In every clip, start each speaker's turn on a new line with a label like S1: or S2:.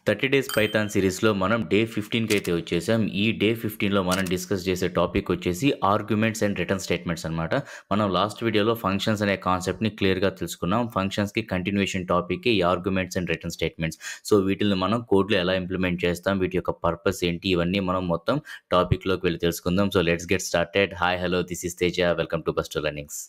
S1: 30 days Python సిరీస్లో మనం day 15కి అయితే వచ్చేసాం. ఈ డే 15లో మనం డిస్కస్ చేసే టాపిక్ వచ్చేసి ఆర్గ్యుమెంట్స్ అండ్ రిటర్న్ స్టేట్మెంట్స్ అనమాట. మనం లాస్ట్ వీడియోలో ఫంక్షన్స్ అనే కాన్సెప్ట్ని క్లియర్గా తెలుసుకున్నాం. ఫంక్షన్స్కి కంటిన్యూషన్ టాపిక్ ఈ arguments and return statements. So వీటిని మనం కోడ్లో ఎలా ఇంప్లిమెంట్ చేస్తాం, వీటి యొక్క పర్పస్ ఏంటి, ఇవన్నీ మనం మొత్తం టాపిక్లోకి వెళ్ళి తెలుసుకుందాం. So let's get started. Hi hello, this is Teja. Welcome to Busto learnings.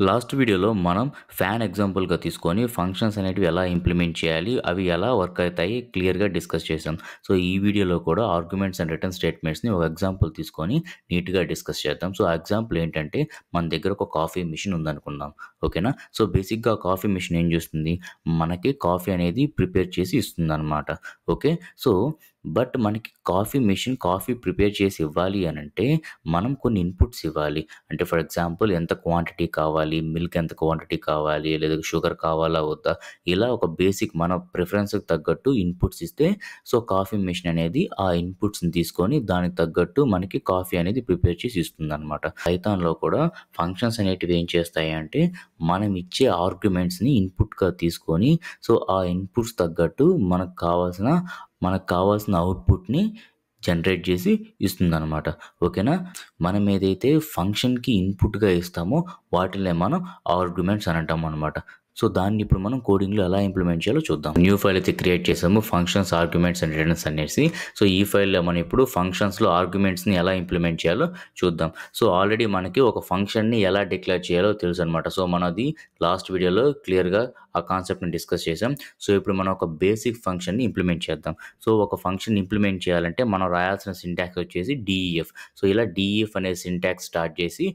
S1: Last వీడియోలో మనం ఫ్యాన్ ఎగ్జాంపుల్గా తీసుకొని ఫంక్షన్స్ అనేటివి ఎలా ఇంప్లిమెంట్ చేయాలి, అవి ఎలా వర్క్ అవుతాయి క్లియర్గా డిస్కస్ చేసాం. సో ఈ వీడియోలో కూడా ఆర్గ్యుమెంట్స్ అండ్ రిటర్న్ స్టేట్మెంట్స్ని ఒక ఎగ్జాంపుల్ తీసుకొని నీట్గా డిస్కస్ చేద్దాం. సో ఆ ఎగ్జాంపుల్ ఏంటంటే, మన దగ్గర ఒక కాఫీ మిషన్ ఉందనుకుందాం, ఓకేనా. సో బేసిక్గా కాఫీ మిషన్ ఏం చేస్తుంది, మనకి కాఫీ అనేది ప్రిపేర్ చేసి ఇస్తుంది అనమాట. ఓకే, సో బట్ మనకి కాఫీ మిషన్ కాఫీ ప్రిపేర్ చేసి ఇవ్వాలి అని అంటే మనం కొన్ని ఇన్పుట్స్ ఇవ్వాలి. అంటే ఫర్ ఎగ్జాంపుల్ ఎంత క్వాంటిటీ కావాలి, మిల్క్ ఎంత క్వాంటిటీ కావాలి, లేదా షుగర్ కావాలా వద్దా, ఇలా ఒక బేసిక్ మన ప్రిఫరెన్స్కి తగ్గట్టు ఇన్పుట్స్ ఇస్తే సో కాఫీ మిషన్ అనేది ఆ ఇన్పుట్స్ని తీసుకొని దానికి తగ్గట్టు మనకి కాఫీ అనేది ప్రిపేర్ చేసి ఇస్తుంది అనమాట. పైథాన్లో కూడా ఫంక్షన్స్ అనేటివి ఏం చేస్తాయి అంటే, మనం ఇచ్చే ఆర్గ్యుమెంట్స్ని ఇన్పుట్గా తీసుకొని సో ఆ ఇన్పుట్స్ తగ్గట్టు మనకు కావాల్సిన అవుట్పుట్ని జనరేట్ చేసి ఇస్తుందన్నమాట. ఓకేనా. మనం ఏదైతే ఫంక్షన్కి ఇన్పుట్గా ఇస్తామో వాటినే మనం ఆర్గ్యుమెంట్స్ అని అంటాం అనమాట. సో దాన్ని ఇప్పుడు మనం కోడింగ్లో ఎలా ఇంప్లిమెంట్ చేయాలో చూద్దాం. న్యూ ఫైల్ అయితే క్రియేట్ చేసాము, ఫంక్షన్స్ ఆర్గ్యుమెంట్స్ అండ్ రిటర్న్స్ అనేసి. సో ఈ ఫైల్లో మనం ఇప్పుడు ఫంక్షన్స్లో ఆర్గ్యుమెంట్స్ని ఎలా ఇంప్లిమెంట్ చేయాలో చూద్దాం. సో ఆల్రెడీ మనకి ఒక ఫంక్షన్ని ఎలా డిక్లేర్ చేయాలో తెలుసు అనమాట. సో మనది లాస్ట్ వీడియోలో క్లియర్గా ఆ కాన్సెప్ట్ని డిస్కస్ చేసాం. సో ఇప్పుడు మనం ఒక బేసిక్ ఫంక్షన్ని ఇంప్లిమెంట్ చేద్దాం. సో ఒక ఫంక్షన్ ఇంప్లిమెంట్ చేయాలంటే మనం రాయాల్సిన సింటాక్స్ వచ్చేసి డిఈఎఫ్. సో ఇలా డిఈఎఫ్ అనే సింటాక్స్ స్టార్ట్ చేసి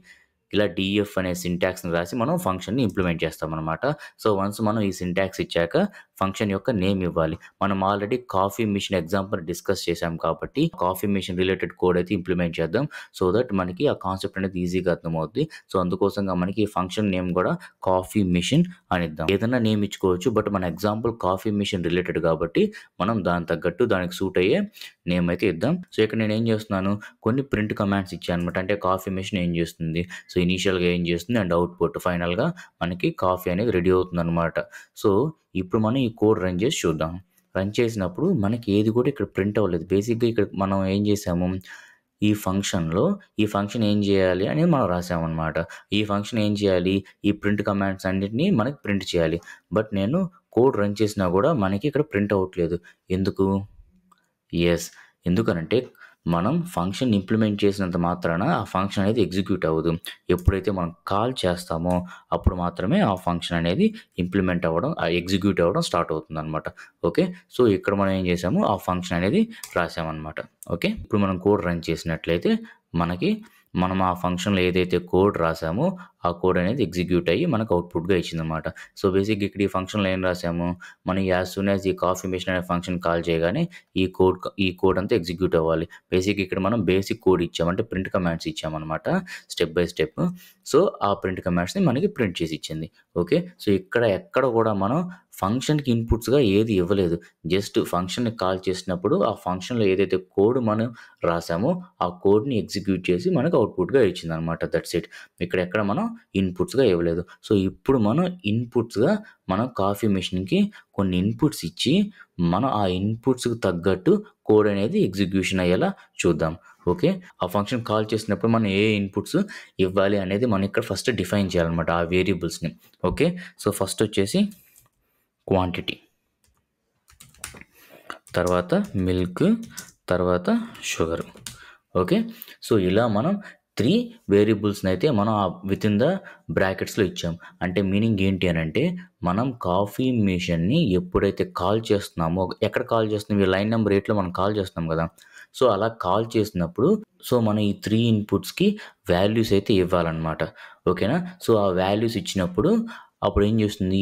S1: ఇలా డిఎఫ్ అనే సింటాక్స్ని రాసి మనం ఫంక్షన్ని ఇంప్లిమెంట్ చేస్తామన్నమాట. సో వన్స్ మనం ఈ సింటాక్స్ ఇచ్చాక ఫంక్షన్ యొక్క నేమ్ ఇవ్వాలి. మనం already coffee machine example discuss చేసాం కాబట్టి కాఫీ మిషన్ రిలేటెడ్ కోడ్ అయితే ఇంప్లిమెంట్ చేద్దాం. సో దట్ మనకి ఆ కాన్సెప్ట్ అనేది ఈజీగా అర్థమవుద్ది. సో అందుకోసంగా మనకి ఈ ఫంక్షన్ నేమ్ కూడా కాఫీ మిషన్ అని ఇద్దాం. ఏదైనా నేమ్ ఇచ్చుకోవచ్చు, బట్ మన ఎగ్జాంపుల్ కాఫీ మిషన్ రిలేటెడ్ కాబట్టి మనం దాని తగ్గట్టు దానికి సూట్ అయ్యే నేమ్ అయితే ఇద్దాం. సో ఇక్కడ నేను ఏం చేస్తున్నాను, కొన్ని ప్రింట్ కమాండ్స్ ఇచ్చాను అనమాట. అంటే కాఫీ మిషన్ ఏం చేస్తుంది, సో ఇనీషియల్గా ఏం చేస్తుంది అండ్ అవుట్పుట్ ఫైనల్గా మనకి కాఫీ అనేది రెడీ అవుతుంది అనమాట. సో ఇప్పుడు మనం ఈ కోడ్ రన్ చేసి చూద్దాం. రన్ చేసినప్పుడు మనకి ఏది కూడా ఇక్కడ ప్రింట్ అవ్వలేదు. బేసిక్గా ఇక్కడ మనం ఏం చేసాము, ఈ ఫంక్షన్ ఏం చేయాలి అనేది మనం రాసామన్నమాట. ఈ ఫంక్షన్ ఏం చేయాలి, ఈ ప్రింట్ కమాండ్స్ అన్నిటినీ మనకి ప్రింట్ చేయాలి. బట్ నేను కోడ్ రన్ చేసినా కూడా మనకి ఇక్కడ ప్రింట్ అవ్వట్లేదు. ఎందుకు? ఎందుకనంటే మనం ఫంక్షన్ ఇంప్లిమెంట్ చేసినంత మాత్రాన ఆ ఫంక్షన్ అనేది ఎగ్జిక్యూట్ అవ్వదు. ఎప్పుడైతే మనం కాల్ చేస్తామో అప్పుడు మాత్రమే ఆ ఫంక్షన్ అనేది ఇంప్లిమెంట్ అవ్వడం, ఎగ్జిక్యూట్ అవ్వడం స్టార్ట్ అవుతుంది అనమాట. ఓకే, సో ఇక్కడ మనం ఏం చేసాము, ఆ ఫంక్షన్ అనేది రాసామన్నమాట. ఓకే, ఇప్పుడు మనం కోడ్ రన్ చేసినట్లయితే మనం ఆ ఫంక్షన్లో ఏదైతే కోడ్ రాసామో ఆ కోడ్ అనేది ఎగ్జిక్యూట్ అయ్యి మనకు అవుట్పుట్గా ఇచ్చిందనమాట. సో బేసిక్గా ఇక్కడ ఈ ఫంక్షన్లో ఏం రాసాము, మనం యాజ్ సూన్ యాజ్ ఈ కాఫీ మిషన్ అనే ఫంక్షన్ కాల్ చేయగానే ఈ కోడ్ అంతా ఎగ్జిక్యూట్ అవ్వాలి. బేసిక్ ఇక్కడ మనం బేసిక్ కోడ్ ఇచ్చామంటే ప్రింట్ కమాండ్స్ ఇచ్చామన్నమాట స్టెప్ బై స్టెప్. సో ఆ ప్రింట్ కమాండ్స్ని మనకి ప్రింట్ చేసి ఇచ్చింది. ఓకే, సో ఎక్కడ కూడా మనం ఫంక్షన్కి ఇన్పుట్స్గా ఏది ఇవ్వలేదు. జస్ట్ ఫంక్షన్ని కాల్ చేసినప్పుడు ఆ ఫంక్షన్లో ఏదైతే కోడ్ మనం రాసామో ఆ కోడ్ని ఎగ్జిక్యూట్ చేసి మనకు అవుట్పుట్గా ఇచ్చింది అనమాట. That's it. ఎక్కడ మనం ఇన్పుట్స్గా ఇవ్వలేదు. సో ఇప్పుడు మనం ఇన్పుట్స్గా మనం కాఫీ మిషన్కి కొన్ని ఇన్పుట్స్ ఇచ్చి మనం ఆ ఇన్పుట్స్కి తగ్గట్టు కోడ్ అనేది ఎగ్జిక్యూషన్ అయ్యేలా చూద్దాం. ఓకే, ఆ ఫంక్షన్ కాల్ చేసినప్పుడు మనం ఏ ఇన్పుట్స్ ఇవ్వాలి అనేది మనం ఇక్కడ ఫస్ట్ డిఫైన్ చేయాలన్నమాట, ఆ వేరియబుల్స్ని. ఓకే, సో ఫస్ట్ వచ్చేసి క్వాంటిటీ, తర్వాత మిల్క్, తర్వాత షుగర్. ఓకే, సో ఇలా మనం 3 వేరియబుల్స్ని అయితే మనం విత్ ఇన్ ద బ్రాకెట్స్లో ఇచ్చాం. అంటే మీనింగ్ ఏంటి అని అంటే, మనం కాఫీ మిషన్ని ఎప్పుడైతే కాల్ చేస్తున్నామో, ఎక్కడ కాల్ చేస్తున్నాం, ఈ లైన్ నెంబర్ 8లో మనం కాల్ చేస్తున్నాం కదా. సో అలా కాల్ చేసినప్పుడు సో మనం ఈ 3 ఇన్పుట్స్కి వాల్యూస్ అయితే ఇవ్వాలన్నమాట. ఓకేనా. సో ఆ వాల్యూస్ ఇచ్చినప్పుడు అప్పుడు ఏం చేస్తుంది,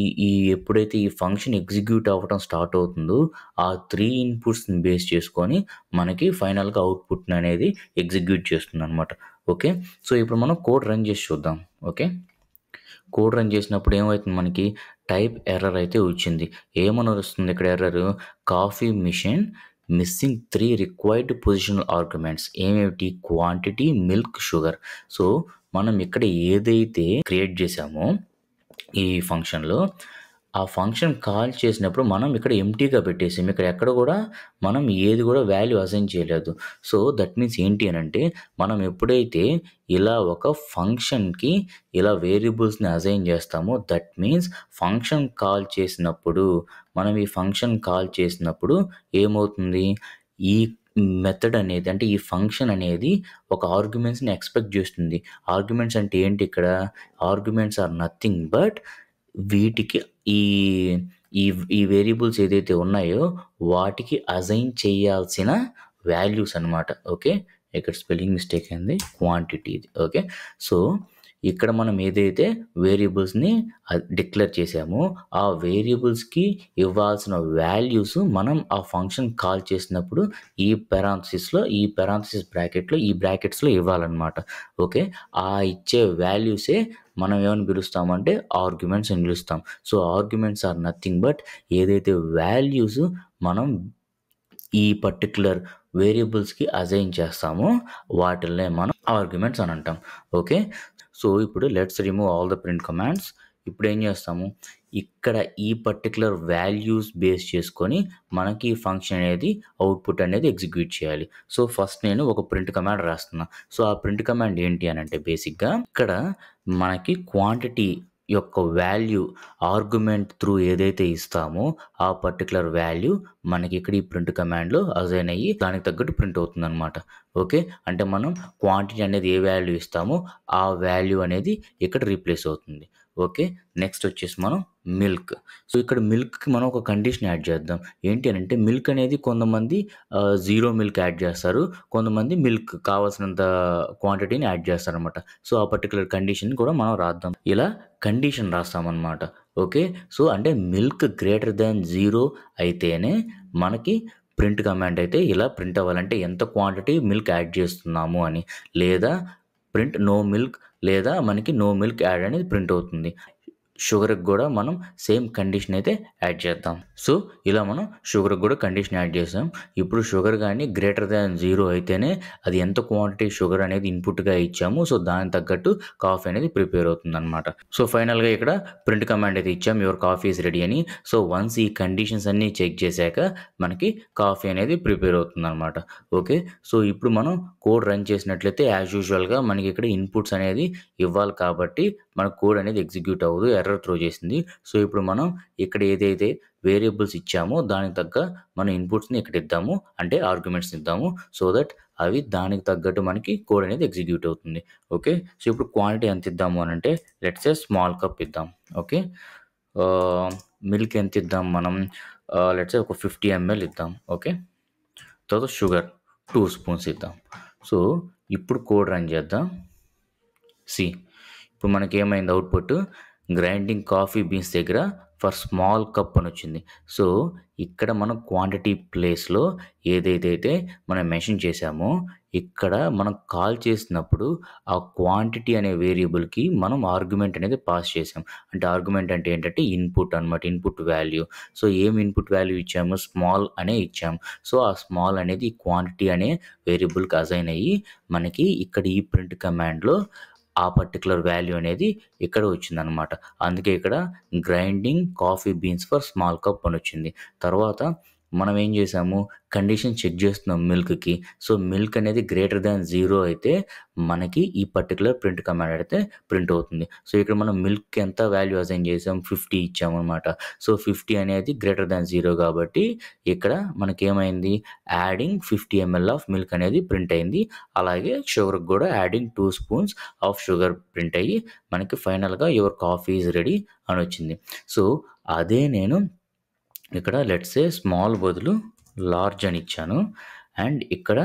S1: ఎప్పుడైతే ఈ ఫంక్షన్ ఎగ్జిక్యూట్ అవ్వడం స్టార్ట్ అవుతుందో ఆ 3 ఇన్పుట్స్ని బేస్ చేసుకొని మనకి ఫైనల్గా అవుట్పుట్ అనేది ఎగ్జిక్యూట్ చేస్తుంది అనమాట. ఓకే, సో ఇప్పుడు మనం కోడ్ రన్ చేసి చూద్దాం. ఓకే, కోడ్ రన్ చేసినప్పుడు ఏమవుతుంది, మనకి టైప్ ఎర్రర్ అయితే వచ్చింది. ఏమని వస్తుంది ఇక్కడ error, coffee machine missing 3 required positional arguments. ఏమేమిటి, క్వాంటిటీ, మిల్క్, షుగర్. సో మనం ఇక్కడ ఏదైతే క్రియేట్ చేసామో ఈ ఫంక్షన్‌లో. ఆ ఫంక్షన్ కాల్ చేసినప్పుడు మనం ఇక్కడ ఎంప్టీగా పెట్టేసాం. ఇక్కడ ఎక్కడ గూడా మనం ఏది గూడా వాల్యూ అసైన్ చేయలేదు. సో, దట్ మీన్స్ ఏంటి అనంటే, మనం ఎప్పుడైతే ఇలా ఒక ఫంక్షన్‌కి ఇలా వేరియబుల్స్‌ని అసైన్ చేస్తామో, దట్ మీన్స్ ఫంక్షన్ కాల్ చేసినప్పుడు, మనం ఈ ఫంక్షన్ కాల్ చేసినప్పుడు ఏమవుతుంది? ఈ మెథడ్ అనేది అంటే ఈ ఫంక్షన్ అనేది ఒక ఆర్గ్యుమెంట్స్‌ని ఎక్స్‌పెక్ట్ జేస్తుంది. ఆర్గ్యుమెంట్స్ అంటే ఏంటి ఇక్కడ? ఆర్గ్యుమెంట్స్ ఆర్ నథింగ్ బట్ వీటికి ఈ ఈ ఈ వేరియబుల్స్ ఏదైతే ఉన్నాయో వాటికి అసైన్ చేయాల్సిన వాల్యూస్ అనమాట. ఓకే. ఇక్కడ స్పెల్లింగ్ మిస్టేక్ అయింది. క్వాంటిటీ ఇది. ఓకే. సో, ఇక్కడ మనం ఏదైతే వేరియబుల్స్‌ని డిక్లేర్ చేసామో ఆ వేరియబుల్స్‌కి ఇవ్వాల్సిన వాల్యూస్ మనం ఆ ఫంక్షన్ కాల్ చేసినప్పుడు ఈ పారాంథసిస్ బ్రాకెట్‌లో ఈ బ్రాకెట్స్‌లో ఇవ్వాలన్నమాట. ఓకే. ఆ ఇచ్చే వాల్యూసే మనం ఏమని పిలుస్తామంటే ఆర్గ్యుమెంట్స్ అని పిలుస్తాం. So, arguments are nothing but ఏదైతే వాల్యూస్ మనం ఈ పర్టిక్యులర్ వేరియబుల్స్‌కి అసైన్ చేస్తామో వాటిల్నే మనం ఆర్గ్యుమెంట్స్ అని అంటాం. ఓకే. సో, ఇప్పుడు let's remove all the print commands. ఇప్పుడేం చేస్తాము? ఇక్కడ ఈ పర్టిక్యులర్ వాల్యూస్ బేస్ చేసుకొని మనకి ఈ ఫంక్షన్ అనేది అవుట్‌పుట్ అనేది ఎగ్జిక్యూట్ చేయాలి. సో, ఫస్ట్ నేను ఒక ప్రింట్ కమాండ్ రాస్తున్నా. సో, ఆ ప్రింట్ కమాండ్ ఏంటి అనంటే బేసిక్‌గా ఇక్కడ మనకి క్వాంటిటీ యొక్క వాల్యూ ఆర్గ్యుమెంట్ త్రూ ఏదైతే ఇస్తామో ఆ పర్టిక్యులర్ వాల్యూ మనకి ఇక్కడ ఈ ప్రింట్ కమాండ్‌లో అసైన్ అయ్యి దానికి తగ్గట్టు ప్రింట్ అవుతుందనమాట. ఓకే. అంటే మనం క్వాంటిటీ అనేది ఏ వాల్యూ ఇస్తామో ఆ వాల్యూ అనేది ఇక్కడ రీప్లేస్ అవుతుంది. ఓకే. నెక్స్ట్ వచ్చేసి మనం మిల్క్. సో, ఇక్కడ మిల్క్‌కి మనం ఒక కండిషన్ యాడ్ చేద్దాం. ఏంటి అనంటే మిల్క్ అనేది కొంతమంది 0 మిల్క్ యాడ్ చేస్తారు. కొంతమంది మిల్క్ కావాల్సినంత క్వాంటిటీని యాడ్ చేస్తారనమాట. సో, ఆ పర్టిక్యులర్ కండిషన్ కూడా మనం రాద్దాం. ఇలా కండిషన్ రాస్తామనమాట. ఓకే. సో, అంటే మిల్క్ గ్రేటర్ థాన్ 0 అయితేనే మనకి ప్రింట్ కమాండ్ అయితే ఇలా ప్రింట్ అవ్వాలంటే ఎంత క్వాంటిటీ మిల్క్ యాడ్ చేస్తున్నాము అని. లేదా ప్రింట్ నో మిల్క్ లేదా మనకి నో మిల్క్ యాడ్ అనేది ప్రింట్ అవుతుంది. షుగర్‌కి గూడా మనం సేమ్ కండిషన్ అయితే యాడ్ చేద్దాం. సో, ఇలా మనం షుగర్‌కి గూడా కండిషన్ యాడ్ చేసాం. ఇప్పుడు షుగర్ గాని గ్రేటర్ థాన్ 0 అయితేనే అది ఎంత క్వాంటిటీ షుగర్ అనేది ఇన్‌పుట్‌గా ఇచ్చాము. సో, దానికి తగ్గట్టు కాఫీ అనేది ప్రిపేర్ అవుతుందనమాట. సో, ఫైనల్‌గా ఇక్కడ ప్రింట్ కమాండ్ అయితే ఇచ్చాం. యువర్ కాఫీ ఈస్ రెడీ అని. సో, వన్స్ ఈ కండిషన్స్ అన్నీ చెక్ చేశాక మనకి కాఫీ అనేది ప్రిపేర్ అవుతుందనమాట. ఓకే. సో, ఇప్పుడు మనం కోడ్ రన్ చేసినట్లయితే యాజ్ యూజువల్‌గా మనకి ఇక్కడ ఇన్‌పుట్స్ అనేది ఇవ్వాలి కాబట్టి మన కోడ్ అనేది ఎగ్జిక్యూట్ అవ్వదు. ఎర్రర్ త్రో చేసింది. సో, ఇప్పుడు మనం ఇక్కడ ఏదైతే వేరియబుల్స్ ఇచ్చామో దానికి తగ్గ మన ఇన్‌పుట్స్‌ని ఇక్కడ ఇద్దాము. అంటే ఆర్గ్యుమెంట్స్‌ని ఇద్దాము. సో దట్ అవి దానికి తగ్గట్టు మనకి కోడ్ అనేది ఎగ్జిక్యూట్ అవుతుంది. ఓకే. సో, ఇప్పుడు క్వాంటిటీ ఎంత ఇద్దాము అనంటే లెట్స్ సే స్మాల్ కప్ ఇద్దాం. ఓకే. మిల్క్ ఎంత ఇద్దాం మనం లెట్స్ సే ఒక 50 ఎంఎల్ ఇద్దాం. ఓకే. తర్వాత షుగర్ 2 స్పూన్స్ ఇద్దాం. సో, ఇప్పుడు కోడ్ రన్ చేద్దాం. సి ఇప్పుడు మనకేమైంది అవుట్‌పుట్ గ్రైండింగ్ కాఫీ బీన్స్ దగ్గర ఫర్ స్మాల్ కప్ అని వచ్చింది. సో, ఇక్కడ మనం క్వాంటిటీ ప్లేస్‌లో ఏదైతే మనం మెన్షన్ చేసామో ఇక్కడ మనం కాల్ చేసినప్పుడు ఆ క్వాంటిటీ అనే వేరియబుల్‌కి మనం ఆర్గ్యుమెంట్ అనేది పాస్ చేసాం. అంటే ఆర్గ్యుమెంట్ అంటే ఏంటంటే ఇన్‌పుట్ అనమాట. Input value. సో, ఏం ఇన్‌పుట్ వాల్యూ ఇచ్చాము? స్మాల్ అనే ఇచ్చాము. సో, ఆ స్మాల్ అనేది క్వాంటిటీ అనే వేరియబుల్‌కి అసైన్ అయ్యి మనకి ఇక్కడ ఈ ప్రింట్ కమాండ్‌లో ఆ పర్టిక్యులర్ వాల్యూ అనేది ఇక్కడ వచ్చిందనమాట. అందుకే ఇక్కడ grinding coffee beans for small cup అని వచ్చింది. తర్వాత మనం ఏం చేసాము కండిషన్ చెక్ చేస్తున్నాం మిల్క్‌కి. సో, మిల్క్ అనేది గ్రేటర్ థాన్ 0 అయితే మనకి ఈ పర్టిక్యులర్ ప్రింట్ కమాండ్ అయితే ప్రింట్ అవుతుంది. సో, ఇక్కడ మనం మిల్క్‌కి ఎంత వాల్యూ అసైన్ చేసాం 50 ఇచ్చామనమాట. సో, 50 అనేది గ్రేటర్ థాన్ 0 కాబట్టి ఇక్కడ మనకేమైంది యాడింగ్ 50 ఎంఎల్ ఆఫ్ మిల్క్ అనేది ప్రింట్ అయింది. అలాగే షుగర్‌కి కూడా adding 2 spoons of sugar print అయ్యి మనకి ఫైనల్‌గా యువర్ కాఫీ ఈజ్ రెడీ అని వచ్చింది. సో, అదే నేను ఇక్కడ లెట్స్ సే స్మాల్ బదులు లార్జ్ అని ఇచ్చాను. అండ్ ఇక్కడ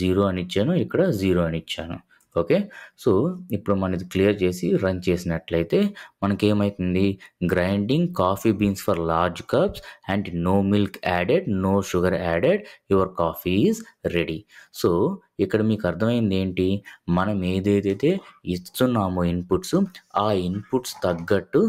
S1: 0 అని ఇచ్చాను. ఇక్కడ 0 అని ఇచ్చాను. ఓకే. సో, ఇప్పుడు మనం ఇది క్లియర్ చేసి రన్ చేసినట్లయితే మనకేమైతుంది grinding coffee beans for large cups and no milk added, no sugar added, your coffee is ready. So, ఇక్కడ మీకు అర్థమైంది ఏంటి? మనం ఏదైతే ఇస్తున్నామో ఇన్‌పుట్స్ ఆ ఇన్‌పుట్స్ తగ్గట్టు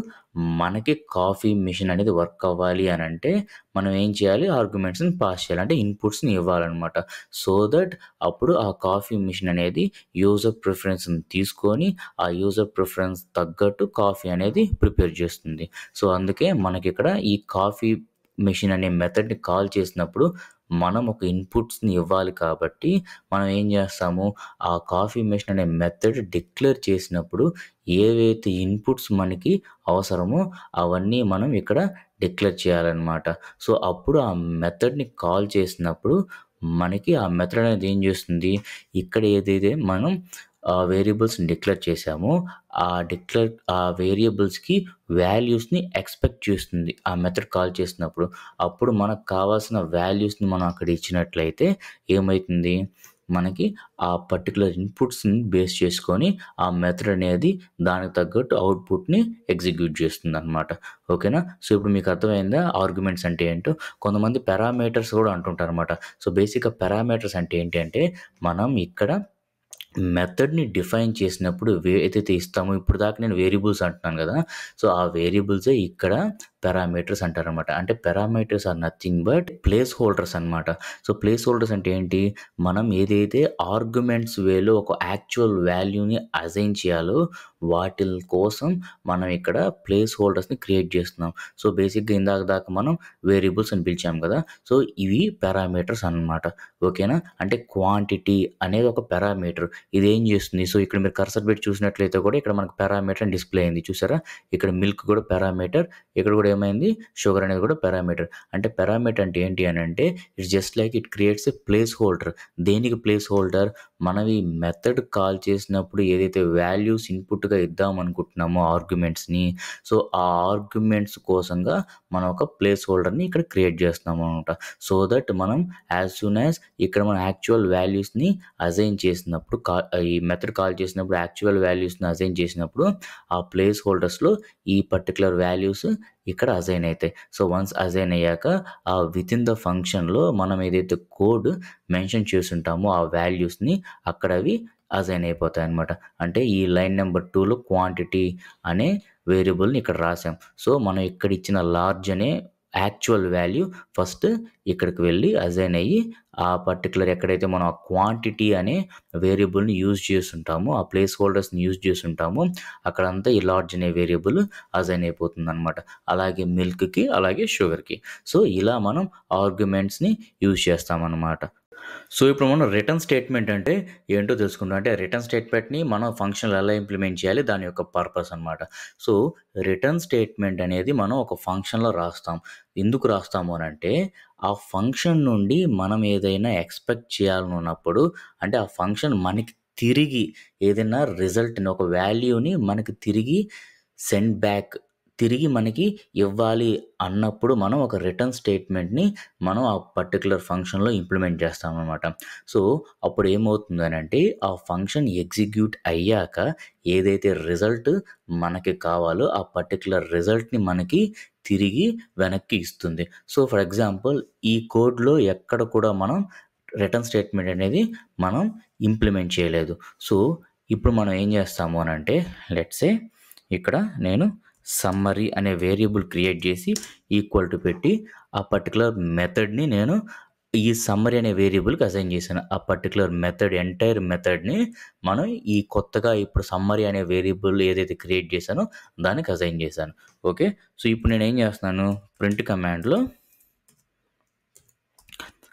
S1: మనకి కాఫీ మెషిన్ అనేది వర్క్ అవ్వాలి అనంటే మనం ఏం చేయాలి? ఆర్గ్యుమెంట్స్‌ని పాస్ చేయాలి. అంటే ఇన్‌పుట్స్‌ని ఇవ్వాలనమాట. సో దట్ అప్పుడు ఆ కాఫీ మెషిన్ అనేది యూజర్ ప్రిఫరెన్స్‌ని తీసుకొని ఆ యూజర్ ప్రిఫరెన్స్ తగ్గట్టు కాఫీ అనేది అనేది ప్రిపేర్ చేస్తుంది. సో అందుకే మనకిక్కడ ఈ కాఫీ మెషిన్ అనే మెథడ్‌ని కాల్ చేసినప్పుడు మనం ఒక ఇన్‌పుట్స్‌ని ఇవ్వాలి కాబట్టి మనం ఏం చేస్తాము, ఆ కాఫీ మెషిన్ అనే మెథడ్ డిక్లేర్ చేసినప్పుడు ఏవైతే ఇన్‌పుట్స్ మనకి అవసరమో అవన్నీ మనం ఇక్కడ డిక్లేర్ చేయాలనమాట. సో అప్పుడు ఆ మెథడ్‌ని కాల్ చేసినప్పుడు మనకి ఆ మెథడ్ అనేది ఏం చేస్తుంది, ఇక్కడ ఏదైతే మనం వేరియబుల్స్‌ని డిక్లేర్ చేశామో ఆ వేరియబుల్స్‌కి వాల్యూస్‌ని ఎక్స్‌పెక్ట్ చేస్తుంది ఆ మెథడ్ కాల్ చేసినప్పుడు. అప్పుడు మనకు కావాల్సిన వాల్యూస్‌ని మనం అక్కడ ఇచ్చినట్లయితే ఏమైతుంది, మనకి ఆ పర్టిక్యులర్ ఇన్‌పుట్స్‌ని బేస్ చేసుకొని ఆ మెథడ్ అనేది దానికి తగ్గట్టు అవుట్‌పుట్‌ని ఎగ్జిక్యూట్ చేస్తుందనమాట. ఓకేనా? సో ఇప్పుడు మీకు అర్థమైందా ఆర్గ్యుమెంట్స్ అంటే ఏంటో? కొంతమంది పారామీటర్స్ కూడా అంటుంటారనమాట. సో బేసిక్‌గా పారామీటర్స్ అంటే ఏంటి అంటే, మనం ఇక్కడ మెథడ్‌ని డిఫైన్ చేసినప్పుడు ఏదైతే ఇస్తామో ఇప్పుడు దాకా నేను వేరియబుల్స్ అంటున్నాను గదా! సో ఆ వేరియబుల్సే ఇక్కడ పారామీటర్స్ అంటారనమాట. అంటే parameters are nothing but placeholders అనమాట. సో ప్లేస్ హోల్డర్స్ అంటే ఏంటి? మనం ఏదైతే ఆర్గ్యుమెంట్స్ వేలో ఒక యాక్చువల్ వాల్యూని అసైన్ చేయాలో వాటిల కోసం మనం ఇక్కడ ప్లేస్ హోల్డర్స్‌ని క్రియేట్ చేస్తున్నాం. సో బేసిక్‌గా ఇందాక దాకా మనం వేరియబుల్స్ అని పిలిచాం కదా! సో ఇవి పారామీటర్స్ అన్నమాట. ఓకేనా? అంటే క్వాంటిటీ అనేది ఒక పారామీటర్. ఇదేం చేస్తుంది, సో ఇక్కడ మీరు కర్సర్ పెట్టి చూసినట్లయితే కూడా ఇక్కడ మనకు పారామీటర్ అని డిస్‌ప్లే అయింది. చూసారా? ఇక్కడ మిల్క్ కూడా పారామీటర్, ఇక్కడ కూడా ఏమైంది, షుగర్ అనేది కూడా పారామీటర్. అంటే పారామీటర్ అంటే ఏంటి అనంటే it's just like it creates a place holder. దేనికి ప్లేస్ హోల్డర్? మనం ఈ మెథడ్ కాల్ చేసినప్పుడు ఏదైతే వాల్యూస్ ఇన్‌పుట్‌గా ఇద్దాం అనుకుంటున్నామో ఆర్గ్యుమెంట్స్‌ని, సో ఆ ఆర్గ్యుమెంట్స్ కోసంగా మనం ఒక ప్లేస్ హోల్డర్‌ని ఇక్కడ క్రియేట్ చేస్తున్నామనమాట. సో దట్ మనం యాజ్ సూన్ యాజ్ ఇక్కడ మనం యాక్చువల్ వాల్యూస్‌ని అసైన్ చేసినప్పుడు ఈ మెథడ్ కాల్ చేసినప్పుడు యాక్చువల్ వాల్యూస్‌ని అసైన్ చేసినప్పుడు ఆ ప్లేస్ హోల్డర్స్‌లో ఈ పర్టిక్యులర్ వాల్యూస్ ఇక్కడ అసైన్ అయితాయి. సో వన్స్ అసైన్ అయ్యాక వితిన్ ద ఫంక్షన్‌లో మనం ఏదైతే కోడ్ మెన్షన్ చేసుంటామో ఆ వాల్యూస్‌ని అక్కడ అవి అసైన్ అయిపోతాయన్నమాట. అంటే ఈ లైన్ నంబర్ 2లో క్వాంటిటీ అనే వేరియబుల్‌ని ఇక్కడ రాసాం. సో మనం ఇక్కడ ఇచ్చిన లార్జ్ అనే యాక్చువల్ వాల్యూ ఫస్ట్ ఇక్కడికి వెళ్ళి అసైన్ అయ్యి ఆ పర్టిక్యులర్ ఎక్కడైతే మనం ఆ క్వాంటిటీ అనే వేరియబుల్‌ని యూజ్ చేసుంటామో, ఆ ప్లేస్ హోల్డర్స్‌ని యూజ్ చేసుంటామో అక్కడంతా ఈ లార్జ్ అనే వేరియబుల్ అసైన్ అయిపోతుందనమాట. అలాగే మిల్క్‌కి, అలాగే షుగర్‌కి. సో ఇలా మనం ఆర్గ్యుమెంట్స్‌ని యూజ్ చేస్తామన్నమాట. సో ఇప్పుడు మనం రిటర్న్ స్టేట్మెంట్ అంటే ఏంటో తెలుసుకుందాం. అంటే రిటర్న్ స్టేట్మెంట్‌ని మనం ఫంక్షన్‌లో ఎలా ఇంప్లిమెంట్ చేయాలి, దాని యొక్క పర్పస్ అనమాట. సో రిటర్న్ స్టేట్మెంట్ అనేది మనం ఒక ఫంక్షన్‌లో రాస్తాం. ఎందుకు రాస్తాము అనంటే ఆ ఫంక్షన్ నుండి మనం ఏదైనా ఎక్స్‌పెక్ట్ చేయాలనున్నప్పుడు, అంటే ఆ ఫంక్షన్ మనకి తిరిగి ఏదైనా రిజల్ట్‌ని, ఒక వాల్యూని మనకి తిరిగి సెండ్ బ్యాక్, తిరిగి మనకి ఇవ్వాలి అన్నప్పుడు మనం ఒక రిటర్న్ స్టేట్మెంట్‌ని మనం ఆ పర్టిక్యులర్ ఫంక్షన్‌లో ఇంప్లిమెంట్ చేస్తామనమాట. సో అప్పుడు ఏమవుతుందనంటే ఆ ఫంక్షన్ ఎగ్జిక్యూట్ అయ్యాక ఏదైతే రిజల్ట్ మనకి కావాలో ఆ పర్టిక్యులర్ రిజల్ట్‌ని మనకి తిరిగి వెనక్కి ఇస్తుంది. సో ఫర్ ఎగ్జాంపుల్ ఈ కోడ్‌లో ఎక్కడ కూడా మనం రిటర్న్ స్టేట్మెంట్ అనేది మనం ఇంప్లిమెంట్ చేయలేదు. సో ఇప్పుడు మనం ఏం చేస్తాము అనంటే లెట్స్ సే ఇక్కడ నేను సమ్మరీ అనే వేరియబుల్ క్రియేట్ చేసి ఈక్వల్ టు పెట్టి ఆ పర్టిక్యులర్ మెథడ్‌ని నేను ఈ సమ్మరీ అనే వేరియబుల్‌కి అసైన్ చేశాను. ఆ పర్టిక్యులర్ మెథడ్ ఎంటైర్ మెథడ్‌ని మనం ఈ కొత్తగా ఇప్పుడు సమ్మరీ అనే వేరియబుల్ ఏదైతే క్రియేట్ చేశానో దానికి అసైన్ చేశాను. ఓకే. సో ఇప్పుడు నేనేం చేస్తున్నాను, ప్రింట్ కమాండ్‌లో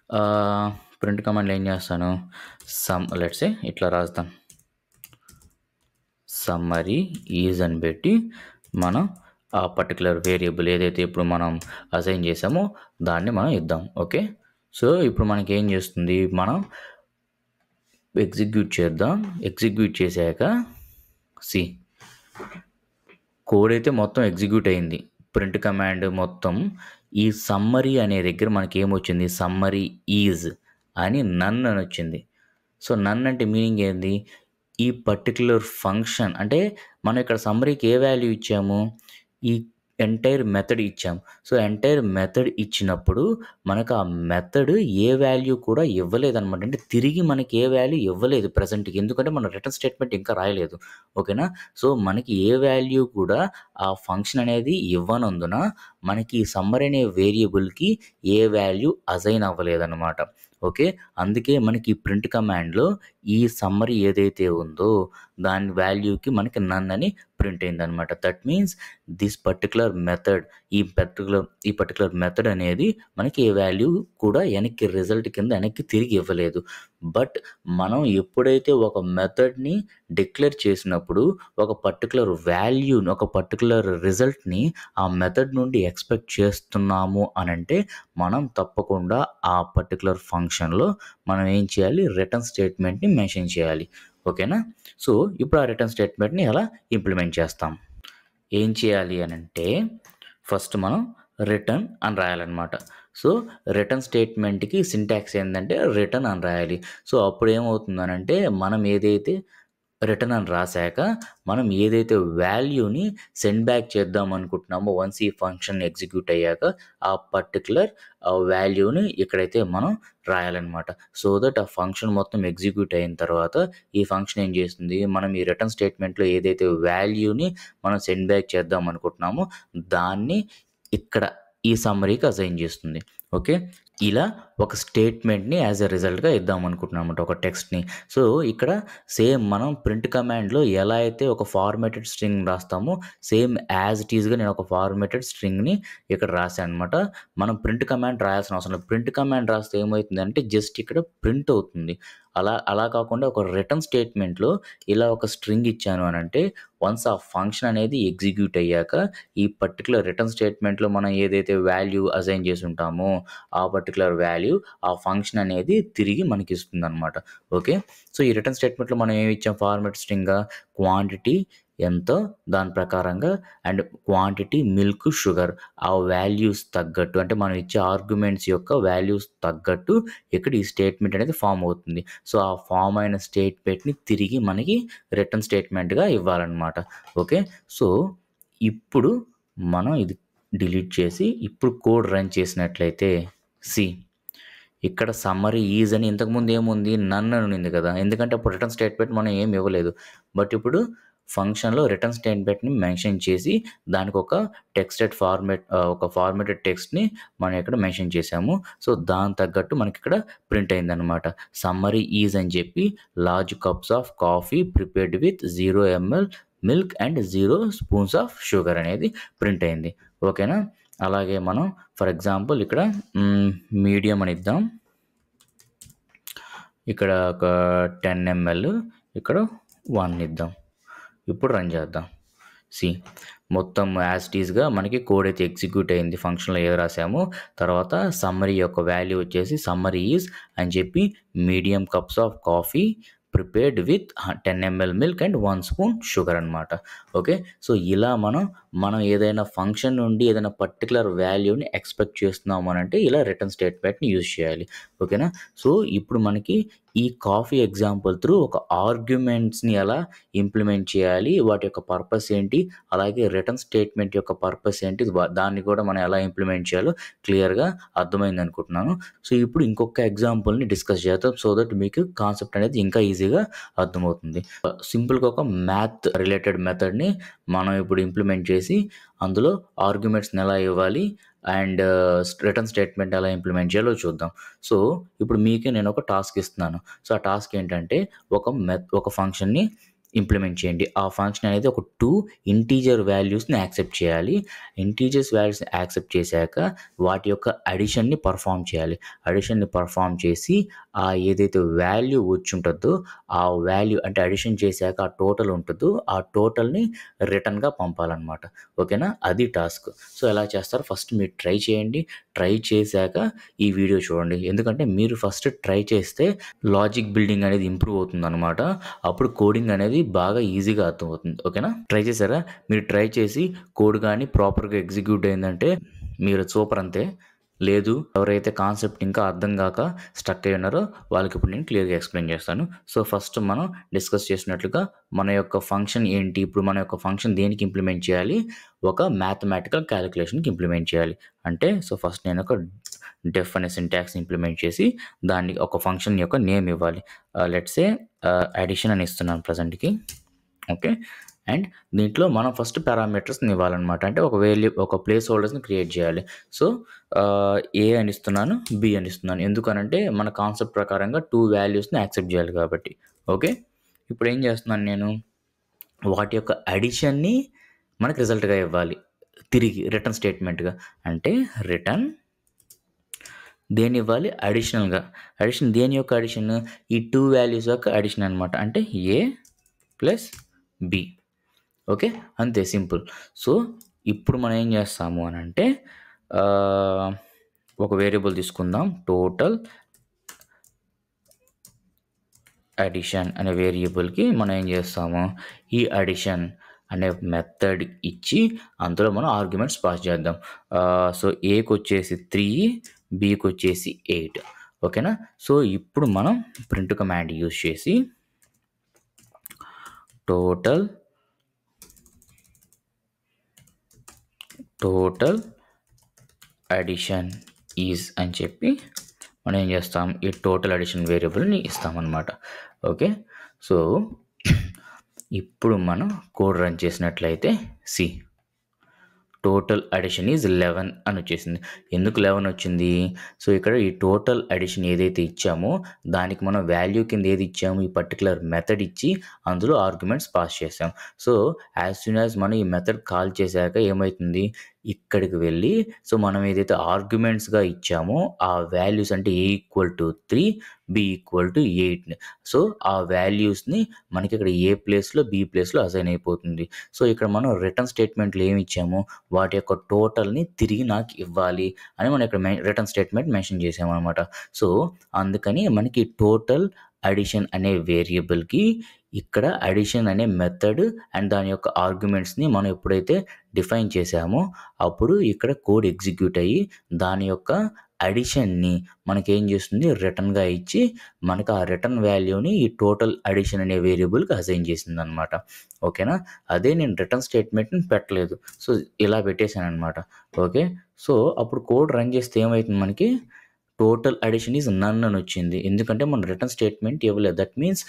S1: ఆహ్, ప్రింట్ కమాండ్‌లో ఏం చేస్తాను, లెట్స్ సే ఇట్లా రాస్తాను. సమ్మరీ ఈజ్ అని పెట్టి మనం ఆ పర్టిక్యులర్ వేరియబుల్ ఏదైతే ఇప్పుడు మనం అసైన్ చేసామో దాన్ని మనం ఇద్దాం. ఓకే. సో ఇప్పుడు మనకి ఏం చేస్తుంది, మనం ఎగ్జిక్యూట్ చేద్దాం. ఎగ్జిక్యూట్ చేశాక సి కోడ్ అయితే మొత్తం ఎగ్జిక్యూట్ అయింది. ప్రింట్ కమాండ్ మొత్తం ఈ సమ్మరీ అనే దగ్గర మనకి ఏమొచ్చింది, సమ్మరీ ఈజ్ అని నన్ అని వచ్చింది. సో నన్ అంటే మీనింగ్ ఏంది, ఈ పర్టిక్యులర్ ఫంక్షన్ అంటే మనం ఇక్కడ సమ్మరీకి ఏ వాల్యూ ఇచ్చాము, ఈ ఎంటైర్ మెథడ్ ఇచ్చాం. సో ఎంటైర్ మెథడ్ ఇచ్చినప్పుడు మనకు ఆ మెథడ్ ఏ వాల్యూ కూడా ఇవ్వలేదనమాట. అంటే తిరిగి మనకి ఏ వాల్యూ ఇవ్వలేదు ప్రెజెంట్‌కి. ఎందుకంటే మనం రిటర్న్ స్టేట్మెంట్ ఇంకా రాయలేదు. ఓకేనా. సో మనకి ఏ వాల్యూ కూడా ఆ ఫంక్షన్ అనేది ఇవ్వనందున మనకి ఈ సమ్మరీ అనే వేరియబుల్‌కి ఏ వాల్యూ అసైన్ అవ్వలేదనమాట. ఓకే. అందుకే మనకి ప్రింట్ కమాండ్‌లో ఈ సమ్మరీ ఏదైతే ఉందో దాని వాల్యూకి మనకి నన్ అని ప్రింట్ అయిందనమాట. That means this particular method ఈ పర్టికులర్ మెథడ్ అనేది మనకి ఏ వాల్యూ కూడా రిజల్ట్ కింద వెనక్కి తిరిగి ఇవ్వలేదు. బట్ మనం ఎప్పుడైతే ఒక మెథడ్ని డిక్లేర్ చేసినప్పుడు ఒక పర్టికులర్ వాల్యూని, ఒక పర్టికులర్ రిజల్ట్ని ఆ మెథడ్ నుండి ఎక్స్పెక్ట్ చేస్తున్నాము అని అంటే మనం తప్పకుండా ఆ పర్టికులర్ ఫంక్షన్లో మనం ఏం చేయాలి, రిటర్న్ స్టేట్మెంట్ని మెన్షన్ చేయాలి. ఓకేనా? సో ఇప్పుడు ఆ రిటర్న్ స్టేట్మెంట్ని ఎలా ఇంప్లిమెంట్ చేస్తాం? ఏం చేయాలి అని అంటే ఫస్ట్ మనం రిటర్న్ అని రాయాలన్నమాట. సో రిటర్న్ స్టేట్మెంట్కి సింటాక్స్ ఏంటంటే రిటర్న్ అని రాయాలి. సో అప్పుడు ఏమవుతుందనంటే మనం ఏదైతే రిటర్న్ అని రాశాక మనం ఏదైతే వాల్యూని సెండ్ బ్యాక్ చేద్దాం అనుకుంటున్నామో వన్స్ ఈ ఫంక్షన్ ఎగ్జిక్యూట్ అయ్యాక ఆ పర్టికులర్ వాల్యూని ఇక్కడైతే మనం రాయాలన్నమాట. సో దట్ ఆ ఫంక్షన్ మొత్తం ఎగ్జిక్యూట్ అయిన తర్వాత ఈ ఫంక్షన్ ఏం చేస్తుంది, మనం ఈ రిటర్న్ స్టేట్మెంట్లో ఏదైతే వాల్యూని మనం సెండ్ బ్యాక్ చేద్దాం అనుకుంటున్నామో దాన్ని ఇక్కడ ఈ సమ్మరీకి అసైన్ చేస్తుంది. ఓకే, ఇలా ఒక స్టేట్మెంట్ని యాజ్ ఎ రిజల్ట్గా ఇద్దాం అనుకుంటున్నాం అనమాట, ఒక టెక్స్ట్ని. సో ఇక్కడ సేమ్ మనం ప్రింట్ కమాండ్లో ఎలా అయితే ఒక ఫార్మేటెడ్ స్ట్రింగ్ రాస్తామో సేమ్ యాజ్ ఇట్ ఈస్గా నేను ఒక ఫార్మేటెడ్ స్ట్రింగ్ని ఇక్కడ రాశాను అనమాట. మనం ప్రింట్ కమాండ్ రాయాల్సిన అవసరం లేదు. ప్రింట్ కమాండ్ రాస్తే ఏమవుతుందంటే జస్ట్ ఇక్కడ ప్రింట్ అవుతుంది. అలా కాకుండా ఒక రిటర్న్ స్టేట్మెంట్లో ఇలా ఒక స్ట్రింగ్ ఇచ్చాను అని అంటే వన్స్ ఆ ఫంక్షన్ అనేది ఎగ్జిక్యూట్ అయ్యాక ఈ పర్టికులర్ రిటర్న్ స్టేట్మెంట్లో మనం ఏదైతే వాల్యూ అసైన్ చేసి ఉంటామో ఆ పర్టికులర్ వాల్యూ ఆ ఫంక్షన్ అనేది తిరిగి మనకి ఇస్తుంది అనమాట. ఓకే, సో ఈ రిటర్న్ స్టేట్మెంట్లో మనం ఏమి ఇచ్చాం, ఫార్మాట్ స్ట్రింగ్గా క్వాంటిటీ ఎంతో దాని ప్రకారంగా అండ్ క్వాంటిటీ మిల్క్ షుగర్ ఆ వాల్యూస్ తగ్గట్టు, అంటే మనం ఇచ్చే ఆర్గ్యుమెంట్స్ యొక్క వాల్యూస్ తగ్గట్టు ఇక్కడ ఈ స్టేట్మెంట్ అనేది ఫామ్ అవుతుంది. సో ఆ ఫామ్ అయిన స్టేట్మెంట్ని తిరిగి మనకి రిటర్న్ స్టేట్మెంట్గా ఇవ్వాలన్నమాట. ఓకే, సో ఇప్పుడు మనం ఇది డిలీట్ చేసి ఇప్పుడు కోడ్ రన్ చేసినట్లయితే ఇక్కడ సమ్మరీ ఈజ్ అని ఇంతకుముందు ఏముంది, నన్ అని ఉంది కదా, ఎందుకంటే అప్పుడు రిటర్న్ స్టేట్మెంట్ మనం ఏమి ఇవ్వలేదు. బట్ ఇప్పుడు ఫంక్షన్లో రిటర్న్ స్టేట్మెంట్ని మెన్షన్ చేసి దానికి ఒక ఫార్మేటెడ్ టెక్స్ట్ని మనం ఇక్కడ మెన్షన్ చేసాము. సో దాని తగ్గట్టు మనకి ఇక్కడ ప్రింట్ అయిందనమాట. సమ్మరీ ఈజ్ అని చెప్పి large cups of coffee prepared with 0 ml milk and 0 spoons of sugar అనేది ప్రింట్ అయింది. ఓకేనా? అలాగే మనం ఫర్ ఎగ్జాంపుల్ ఇక్కడ మీడియం అని ఇద్దాం. ఇక్కడ ఒక 10 ml, ఇక్కడ 1 ఇద్దాం. ఇప్పుడు రన్ చేద్దాం. మొత్తం యాజ్ ఇట్ ఈస్గా మనకి కోడ్ అయితే ఎగ్జిక్యూట్ అయింది ఫంక్షన్లో ఏది రాసామో. తర్వాత సమ్మరీ యొక్క వాల్యూ వచ్చేసి సమ్మరీ ఈజ్ అని చెప్పి medium cups of coffee prepared with 10 ml milk and 1 spoon sugar అనమాట. ఓకే, సో ఇలా మనం ఏదైనా ఫంక్షన్ నుండి ఏదైనా పర్టికులర్ వాల్యూని ఎక్స్పెక్ట్ చేస్తున్నాము అని అంటే ఇలా రిటర్న్ స్టేట్మెంట్ని యూజ్ చేయాలి. ఓకేనా? సో ఇప్పుడు మనకి ఈ కాఫీ ఎగ్జాంపుల్ త్రూ ఒక ఆర్గ్యుమెంట్స్ని ఎలా ఇంప్లిమెంట్ చేయాలి, వాటి యొక్క పర్పస్ ఏంటి, అలాగే రిటర్న్ స్టేట్మెంట్ యొక్క పర్పస్ ఏంటి, దాన్ని కూడా మనం ఎలా ఇంప్లిమెంట్ చేయాలో క్లియర్గా అర్థమైంది అనుకుంటున్నాను. సో ఇప్పుడు ఇంకొక ఎగ్జాంపుల్ని డిస్కస్ చేద్దాం సో దట్ మీకు కాన్సెప్ట్ అనేది ఇంకా ఈజీగా అర్థమవుతుంది. సింపుల్గా ఒక మ్యాథ్ రిలేటెడ్ మెథడ్ని మనం ఇప్పుడు ఇంప్లిమెంట్ చేసి అందులో ఆర్గ్యుమెంట్స్ని ఎలా ఇవ్వాలి అండ్ రిటర్న్ స్టేట్మెంట్ ఎలా ఇంప్లిమెంట్ చేయాలో చూద్దాం. సో ఇప్పుడు మీకే నేను ఒక టాస్క్ ఇస్తున్నాను. సో ఆ టాస్క్ ఏంటంటే ఒక ఫంక్షన్ని ఇంప్లిమెంట్ చేయండి. ఆ ఫంక్షన్ అనేది ఒక 2 ఇంటీజర్ వాల్యూస్ని యాక్సెప్ట్ చేయాలి. ఇంటీజర్స్ వాల్యూస్ని యాక్సెప్ట్ చేశాక వాటి యొక్క అడిషన్ని పర్ఫామ్ చేయాలి. అడిషన్ని పర్ఫామ్ చేసి ఆ ఏదైతే వాల్యూ వచ్చి ఉంటుందో ఆ వాల్యూ అంటే అడిషన్ చేశాక ఆ టోటల్ ఉంటుందో ఆ టోటల్ని రిటర్న్గా పంపాలన్నమాట. ఓకేనా? అది టాస్క్. సో ఎలా చేస్తారో ఫస్ట్ మీరు ట్రై చేయండి. ట్రై చేశాక ఈ వీడియో చూడండి. ఎందుకంటే మీరు ఫస్ట్ ట్రై చేస్తే లాజిక్ బిల్డింగ్ అనేది ఇంప్రూవ్ అవుతుంది అనమాట. అప్పుడు కోడింగ్ అనేది బాగా ఈజీగా అర్థమవుతుంది. ఓకేనా? ట్రై చేశారా? మీరు ట్రై చేసి కోడ్ కానీ ప్రాపర్గా ఎగ్జిక్యూట్ అయిందంటే మీరు సూపర్ అంతే. లేదు ఎవరైతే కాన్సెప్ట్ ఇంకా అర్థం కాక స్టక్ అయి ఉన్నారో వాళ్ళకి ఇప్పుడు నేను క్లియర్గా ఎక్స్ప్లెయిన్ చేస్తాను. సో ఫస్ట్ మనం డిస్కస్ చేసినట్లుగా మన యొక్క ఫంక్షన్ ఏంటి, ఇప్పుడు మన యొక్క ఫంక్షన్ దేనికి ఇంప్లిమెంట్ చేయాలి, ఒక మ్యాథమెటికల్ క్యాలిక్యులేషన్కి ఇంప్లిమెంట్ చేయాలి. అంటే సో ఫస్ట్ నేను ఒక డెఫ్ అనే సింటాక్స్ ఇంప్లిమెంట్ చేసి దానికి ఒక ఫంక్షన్ యొక్క నేమ్ ఇవ్వాలి. లెట్స్ సే అడిషన్ అని ఇస్తున్నాను ప్రజెంట్కి. ఓకే, అండ్ దీంట్లో మనం ఫస్ట్ పారామీటర్స్ని ఇవ్వాలన్నమాట. అంటే ఒక ప్లేస్ హోల్డర్స్ని క్రియేట్ చేయాలి. సో ఏ అని ఇస్తున్నాను, బి అని ఇస్తున్నాను. ఎందుకనంటే మన కాన్సెప్ట్ ప్రకారంగా 2 వాల్యూస్ని యాక్సెప్ట్ చేయాలి కాబట్టి. ఓకే, ఇప్పుడు ఏం చేస్తున్నాను నేను, వాటి యొక్క అడిషన్ని మనకు రిజల్ట్‌గా ఇవ్వాలి. తిరిగి రిటర్న్ స్టేట్మెంట్‌గా. అంటే రిటర్న్ దేన్నివ్వాలి? అడిషనల్‌గా. అడిషన్ దేని యొక్క అడిషన్? ఈ 2 వాల్యూస్ యొక్క అడిషన్ అనమాట. అంటే ఏ ప్లస్ బి. ఓకే. అంతే సింపుల్. సో, ఇప్పుడు మనం ఏం చేస్తాము అనంటే ఒక వేరియబుల్ తీసుకుందాం. టోటల్ అడిషన్ అనే వేరియబుల్‌కి మనం ఏం చేస్తాము? ఈ అడిషన్ అనే మెథడ్ ఇచ్చి అందులో మనం ఆర్గ్యుమెంట్స్ పాస్ చేద్దాం. సో, ఏకొచ్చేసి 3, బికొచ్చేసి 8. ఓకేనా? సో, ఇప్పుడు మనం ప్రింట్ కమాండ్ యూజ్ చేసి టోటల్ అడిషన్ ఈజ్ అని చెప్పి మనం ఏం చేస్తాం? ఈ టోటల్ అడిషన్ వేరియబుల్‌ని ఇస్తామన్నమాట. ఓకే. సో, ఇప్పుడు మనం కోడ్ రన్ చేసినట్లయితే టోటల్ అడిషన్ ఈజ్ 11 అని వచ్చేసింది. ఎందుకు 11 వచ్చింది? సో, ఇక్కడ ఈ టోటల్ అడిషన్ ఏదైతే ఇచ్చామో దానికి మనం వాల్యూ కింద ఏది ఇచ్చాము? ఈ పర్టిక్యులర్ మెథడ్ ఇచ్చి అందులో ఆర్గ్యుమెంట్స్ పాస్ చేసాం. సో, యాజ్ సూన్ యాజ్ మనం ఈ మెథడ్ కాల్ చేశాక ఏమవుతుంది? ఇక్కడికి వెళ్ళి సో, మనం ఏదైతే ఆర్గ్యుమెంట్స్‌గా ఇచ్చామో ఆ వాల్యూస్ అంటే A = 3, B = 8. సో, ఆ వాల్యూస్‌ని మనకి ఇక్కడ ఏ ప్లేస్‌లో, బి ప్లేస్‌లో అసైన్ అయిపోతుంది. సో, ఇక్కడ మనం రిటర్న్ స్టేట్మెంట్‌లో ఏమి ఇచ్చాము? వాటి యొక్క టోటల్‌ని తిరిగి నాకు ఇవ్వాలి అని మనం ఇక్కడ రిటర్న్ స్టేట్మెంట్ మెన్షన్ చేసామన్నమాట. సో, అందుకని మనకి టోటల్ అడిషన్ అనే వేరియబుల్‌కి ఇక్కడ అడిషన్ అనే మెథడ్ అండ్ దాని యొక్క ఆర్గ్యుమెంట్స్‌ని మనం ఎప్పుడైతే డిఫైన్ చేసామో అప్పుడు ఇక్కడ కోడ్ ఎగ్జిక్యూట్ అయ్యి దాని యొక్క అడిషన్ని మనకేం చేస్తుంది? రిటర్న్‌గా ఇచ్చి మనకు ఆ రిటర్న్ వాల్యూని ఈ టోటల్ అడిషన్ అనే వేరియబుల్‌కి అసైన్ చేసిందనమాట. ఓకేనా? అదే నేను రిటర్న్ స్టేట్మెంట్‌ని పెట్టలేదు. సో, ఇలా పెట్టేశాననమాట. ఓకే. సో, అప్పుడు కోడ్ రన్ చేస్తే ఏమైతుంది మనకి? టోటల్ అడిషన్ ఈజ్ నన్ అని వచ్చింది. ఎందుకంటే మనం రిటర్న్ స్టేట్మెంట్ ఇవ్వలేదు. దట్ మీన్స్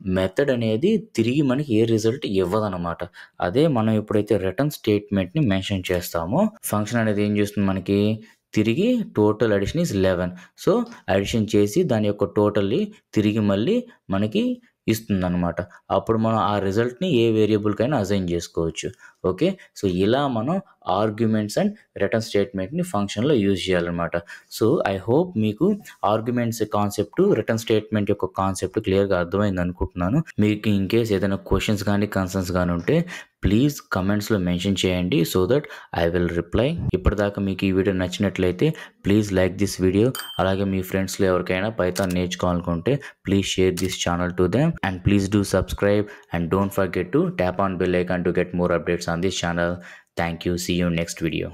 S1: మెథడ్ అనేది తిరిగి మనకి ఏ రిజల్ట్ ఇవ్వదనమాట. అదే మనం ఎప్పుడైతే రిటర్న్ స్టేట్మెంట్‌ని మెన్షన్ చేస్తామో ఫంక్షన్ అనేది ఏం చేస్తుంది మనకి? తిరిగి total addition is 11. So, addition చేసి దాని యొక్క టోటల్‌ని తిరిగి మళ్ళీ మనకి ఇస్తుందనమాట. అప్పుడు మనం ఆ రిజల్ట్‌ని ఏ వేరియబుల్‌కైనా అసైన్ చేసుకోవచ్చు. ఓకే. సో, ఇలా మనం ఆర్గ్యుమెంట్స్ అండ్ రిటర్న్ స్టేట్మెంట్‌ని ఫంక్షన్‌లో యూజ్ చేయాలనమాట. సో, ఐ హోప్ మీకు ఆర్గ్యుమెంట్స్ కాన్సెప్ట్, రిటర్న్ స్టేట్మెంట్ యొక్క కాన్సెప్ట్ క్లియర్‌గా అర్థమైంది అనుకుంటున్నాను. మీకు ఇన్‌కేస్ ఏదైనా క్వెషన్స్ గానీ, కన్సర్న్స్ గానీ ఉంటే ప్లీజ్ కమెంట్స్‌లో మెన్షన్ చేయండి. So that I will reply. ఇప్పటిదాకా మీకు ఈ వీడియో నచ్చినట్లయితే ప్లీజ్ లైక్ దిస్ వీడియో. అలాగే మీ ఫ్రెండ్స్‌లో ఎవరికైనా పైథాన్ నేర్చుకోవాలనుకుంటే please share this channel to them and please do subscribe and don't forget to tap on bell icon to get more updates on this channel. Thank you. See you next video.